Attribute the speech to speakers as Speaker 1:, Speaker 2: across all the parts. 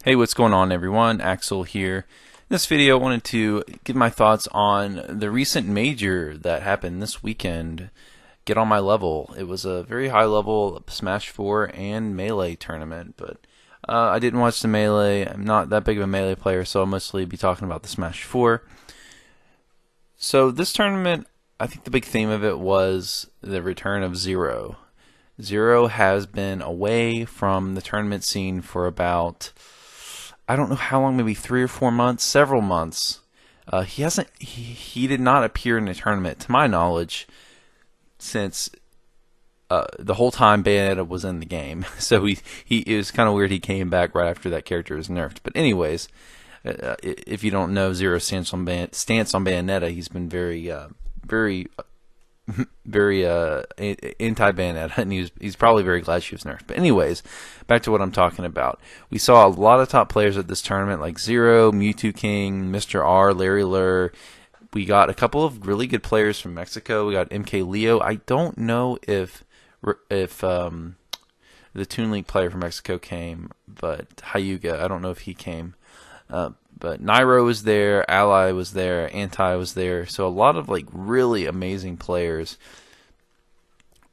Speaker 1: Hey, what's going on, everyone? Axel here. In this video, I wanted to give my thoughts on the recent major that happened this weekend. Get on my level. It was a very high level Smash 4 and Melee tournament, but I didn't watch the Melee. I'm not that big of a Melee player, so I'll mostly be talking about the Smash 4. So, this tournament, I think the big theme of it was the return of Zero. Zero has been away from the tournament scene for about, I don't know how long, maybe 3 or 4 months, several months. He did not appear in a tournament, to my knowledge, since the whole time Bayonetta was in the game. So it was kind of weird he came back right after that character was nerfed. But anyways, if you don't know Zero's stance on Bayonetta, he's been very very anti-Bayonetta, and he's probably very glad she was nerfed. But anyways, back to what I'm talking about. We saw a lot of top players at this tournament, like Zero, Mewtwo King, Mr. R, Larry Lurr. We got a couple of really good players from Mexico. We got MK Leo. I don't know if the Toon League player from Mexico came, but Hyuga, I don't know if he came. But Nairo was there, Ally was there, Anti was there, so a lot of like really amazing players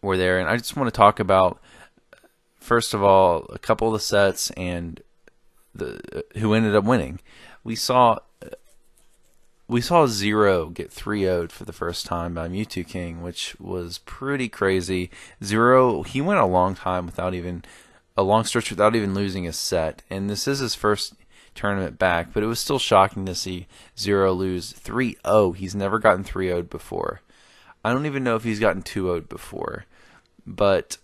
Speaker 1: were there. And I just want to talk about, first of all, a couple of the sets and the who ended up winning. We saw Zero get 3-0'd for the first time by Mewtwo King, which was pretty crazy. Zero, he went a long stretch without even losing a set, and this is his first tournament back, but it was still shocking to see Zero lose 3-0. He's never gotten 3-0'd before. I don't even know if he's gotten 2-0'd before. But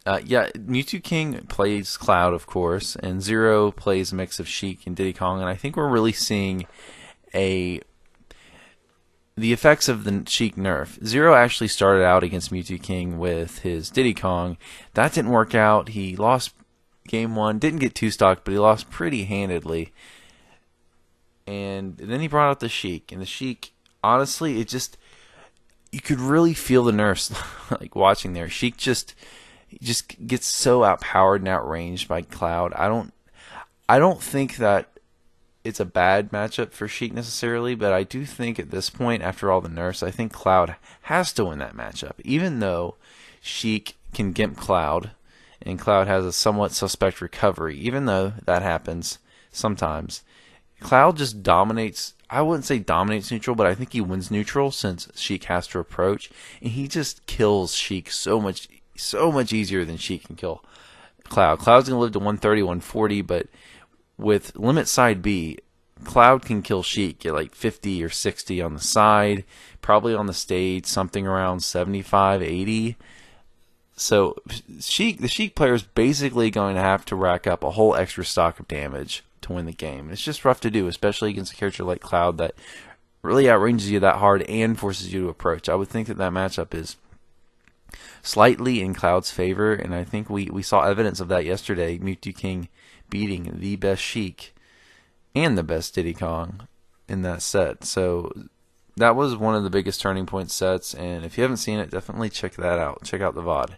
Speaker 1: yeah, Mewtwo King plays Cloud, of course, and Zero plays a mix of Sheik and Diddy Kong, and I think we're really seeing the effects of the Sheik nerf. Zero actually started out against Mewtwo King with his Diddy Kong. That didn't work out. He lost Game 1, didn't get 2-stocked, but he lost pretty handedly. And then he brought out the Sheik, and the Sheik, honestly, you could really feel the nerfs like watching there. Sheik just gets so outpowered and outranged by Cloud. I don't think that it's a bad matchup for Sheik necessarily, but I do think at this point, after all the nerfs, I think Cloud has to win that matchup, even though Sheik can gimp Cloud, and Cloud has a somewhat suspect recovery. Even though that happens sometimes, Cloud just dominates. I wouldn't say dominates neutral, but I think he wins neutral since Sheik has to approach, and he just kills Sheik so much easier than Sheik can kill Cloud. Cloud's gonna live to 130, 140, but with limit side B, Cloud can kill Sheik at like 50 or 60 on the side, probably on the stage something around 75, 80. So the Sheik player is basically going to have to rack up a whole extra stock of damage to win the game. It's just rough to do, especially against a character like Cloud that really outranges you that hard and forces you to approach. I would think that matchup is slightly in Cloud's favor, and I think we saw evidence of that yesterday. Mewtwo King beating the best Sheik and the best Diddy Kong in that set. So that was one of the biggest turning point sets, and if you haven't seen it, definitely check that out. Check out the VOD.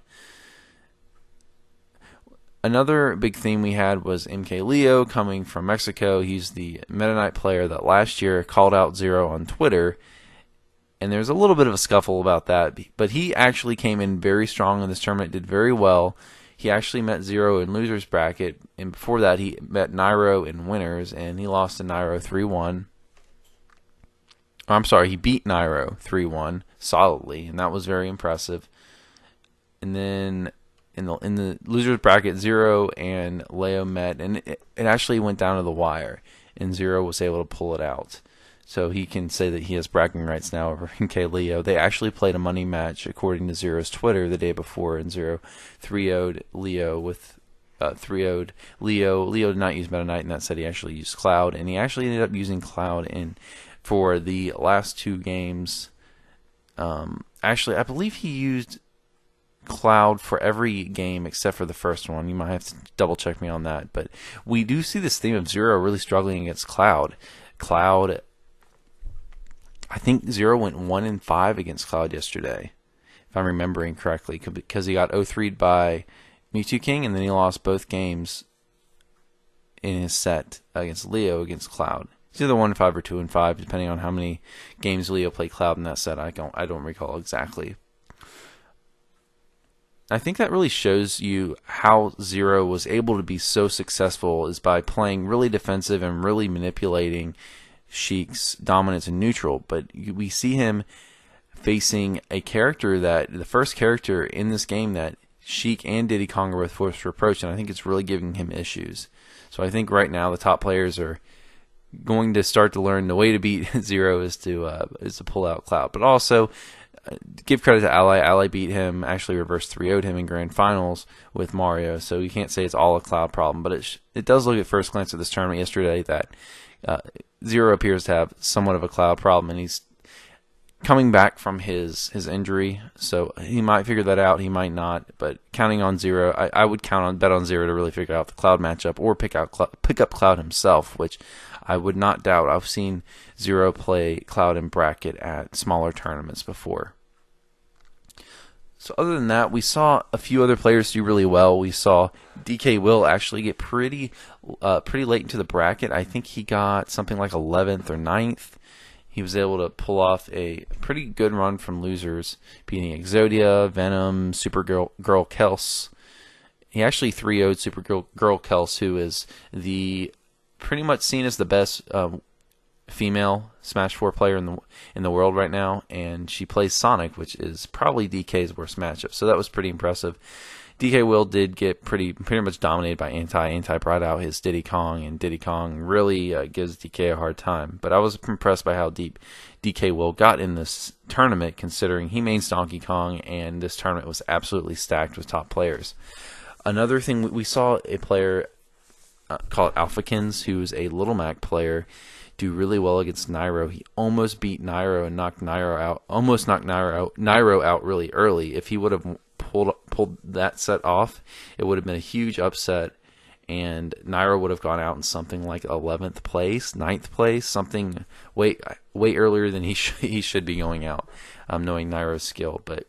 Speaker 1: Another big theme we had was MK Leo coming from Mexico. He's the Meta Knight player that last year called out Zero on Twitter, and there's a little bit of a scuffle about that, but he actually came in very strong in this tournament, did very well. He actually met Zero in losers bracket, and before that he met Nairo in winners, and he lost to Nairo 3-1. I'm sorry, he beat Nairo 3-1 solidly, and that was very impressive. And then in the losers bracket, Zero and Leo met, and it actually went down to the wire, and Zero was able to pull it out. So he can say that he has bragging rights now over MK Leo. They actually played a money match according to Zero's Twitter the day before, and Zero 3-0'd Leo with 3-0'd Leo. Leo did not use Meta Knight in that set. He actually used Cloud, and he actually ended up using Cloud for the last two games. Actually, I believe he used Cloud for every game except for the first one. You might have to double check me on that, but we do see this theme of Zero really struggling against Cloud. I think Zero went 1-5 against Cloud yesterday, if I'm remembering correctly, because he got 0-3'd by Mewtwo King, and then he lost both games in his set against Leo against Cloud. It's either 1-5 or 2-5, depending on how many games Leo played Cloud in that set. I don't recall exactly. I think that really shows you how Zero was able to be so successful is by playing really defensive and really manipulating Sheik's dominance in neutral. But we see him facing a character that, the first character in this game that Sheik and Diddy Kong are both forced to approach, and I think it's really giving him issues. So I think right now the top players are going to start to learn the way to beat Zero is to pull out Cloud. But also, give credit to Ally. Ally beat him, actually reverse 3-0'd him in grand finals with Mario, so you can't say it's all a Cloud problem, but it does look at first glance at this tournament yesterday that Zero appears to have somewhat of a Cloud problem, and he's coming back from his injury, so he might figure that out, he might not, but counting on Zero, I would bet on Zero to really figure out the Cloud matchup, or pick up Cloud himself, which I would not doubt. I've seen Zero play Cloud in bracket at smaller tournaments before. So other than that, we saw a few other players do really well. We saw DK Will actually get pretty late into the bracket. I think he got something like 11th or 9th. He was able to pull off a pretty good run from losers, beating Exodia, Venom, Supergirl Kels. He actually 3-0'd Supergirl Kels, who is pretty much seen as the best female Smash 4 player in the world right now, and she plays Sonic, which is probably DK's worst matchup. So that was pretty impressive. DK Will did get pretty much dominated by Anti brought out his Diddy Kong, and Diddy Kong really gives DK a hard time. But I was impressed by how deep DK Will got in this tournament, considering he mains Donkey Kong, and this tournament was absolutely stacked with top players. Another thing, we saw a player called Alphakins, who's a Little Mac player, do really well against Nairo. He almost beat Nairo and knocked Nairo out really early. If he would have pulled that set off, it would have been a huge upset, and Nairo would have gone out in something like 11th place, 9th place, something way earlier than he should be going out, knowing Nairo's skill. But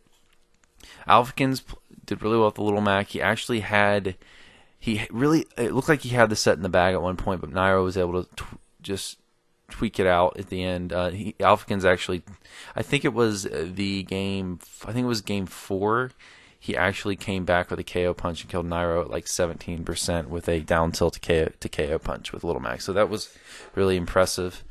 Speaker 1: Alphakins did really well with the Little Mac. He actually had, it looked like he had the set in the bag at one point, but Nairo was able to just tweak it out at the end. Alphakins actually, I think it was game 4. He actually came back with a KO punch and killed Nairo at like 17% with a down tilt to KO punch with Little Mac. So that was really impressive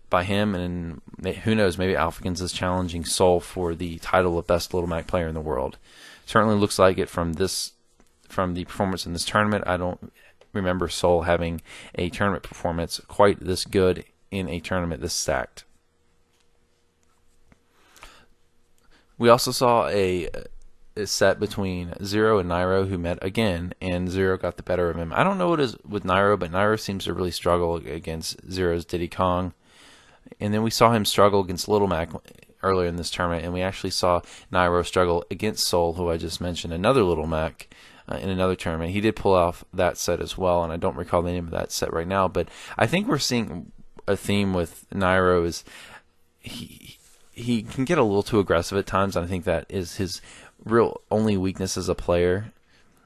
Speaker 1: by him, and who knows, maybe Alphakins is challenging Soul for the title of best Little Mac player in the world. Certainly looks like it from the performance in this tournament. I don't remember Soul having a tournament performance quite this good in a tournament this stacked. We also saw a set between Zero and Nairo, who met again, and Zero got the better of him. I don't know what it is with Nairo, but Nairo seems to really struggle against Zero's Diddy Kong. And then we saw him struggle against Little Mac earlier in this tournament, and we actually saw Nairo struggle against Soul, who I just mentioned, another Little Mac, in another tournament. He did pull off that set as well, and I don't recall the name of that set right now, but I think we're seeing a theme with Nairo is he can get a little too aggressive at times, and I think that is his real only weakness as a player.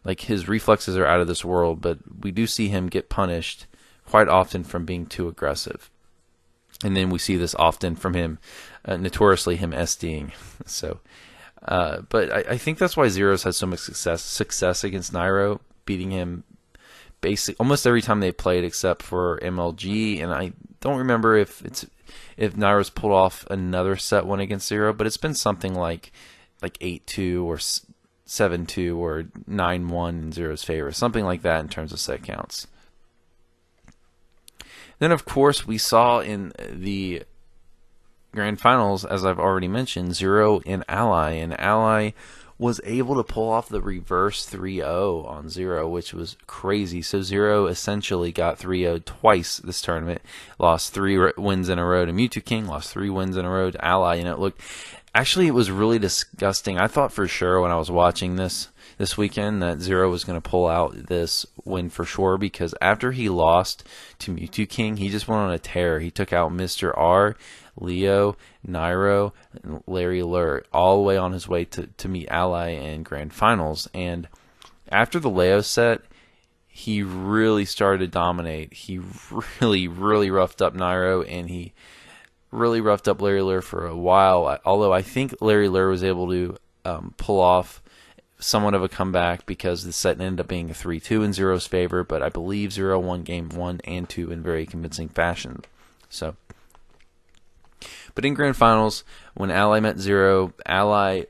Speaker 1: Like, his reflexes are out of this world, but we do see him get punished quite often from being too aggressive. And then we see this often from him, notoriously him SDing. So, but I think that's why Zero's had so much success against Nairo, beating him basically almost every time they played except for MLG. And I don't remember if Nairo's pulled off another set one against Zero, but it's been something like 8-2 or 7-2 or 9-1 in Zero's favor, something like that in terms of set counts. Then, of course, we saw in the grand finals, as I've already mentioned, Zero and Ally was able to pull off the reverse 3-0 on Zero, which was crazy. So Zero essentially got 3-0'd twice this tournament, lost 3 wins in a row to Mewtwo King, lost 3 wins in a row to Ally, and it was really disgusting. I thought for sure when I was watching this weekend that Zero was going to pull out this win for sure, because after he lost to Mewtwo King, he just went on a tear. He took out Mr. R, Leo, Nairo, and Larry Lurr, all the way on his way to meet Ally in grand finals. And after the Leo set, he really started to dominate. He really roughed up Nairo, and he really roughed up Larry Lurr for a while. Although I think Larry Lurr was able to pull off somewhat of a comeback because the set ended up being a 3-2 in Zero's favor, but I believe Zero won game 1 and 2 in very convincing fashion. So, but in grand finals, when Ally met Zero, Ally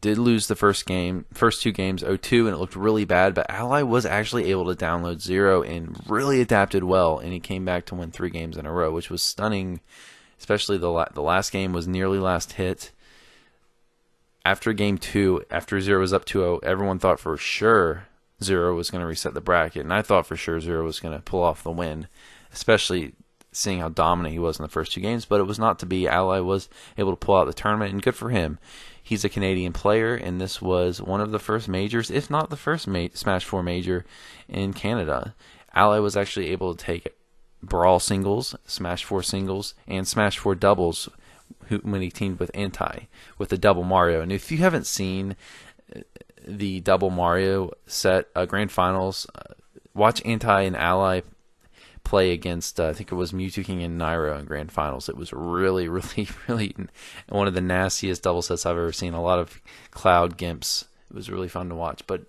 Speaker 1: did lose the first two games 0-2, and it looked really bad, but Ally was actually able to download Zero and really adapted well, and he came back to win 3 games in a row, which was stunning, especially the last game was nearly last hit. After game 2, after Zero was up 2-0, everyone thought for sure Zero was going to reset the bracket, and I thought for sure Zero was going to pull off the win, especially seeing how dominant he was in the first 2 games, but it was not to be. Ally was able to pull out the tournament, and good for him. He's a Canadian player, and this was one of the first majors, if not the first Smash 4 major in Canada. Ally was actually able to take Brawl singles, Smash 4 singles, and Smash 4 doubles when he teamed with Anti with the Double Mario. And if you haven't seen the Double Mario set Grand Finals, watch Anti and Ally play against, I think it was Mewtwo King and Nairo in Grand Finals. It was really one of the nastiest double sets I've ever seen. A lot of Cloud Gimps. It was really fun to watch. But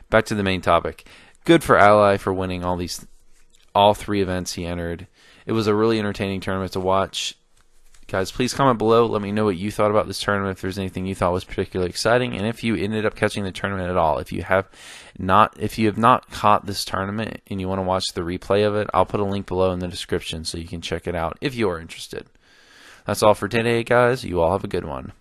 Speaker 1: back to the main topic. Good for Ally for winning all 3 events he entered. It was a really entertaining tournament to watch. Guys, please comment below. Let me know what you thought about this tournament, if there's anything you thought was particularly exciting, and if you ended up catching the tournament at all. If you have not caught this tournament and you want to watch the replay of it, I'll put a link below in the description so you can check it out if you are interested. That's all for today, guys. You all have a good one.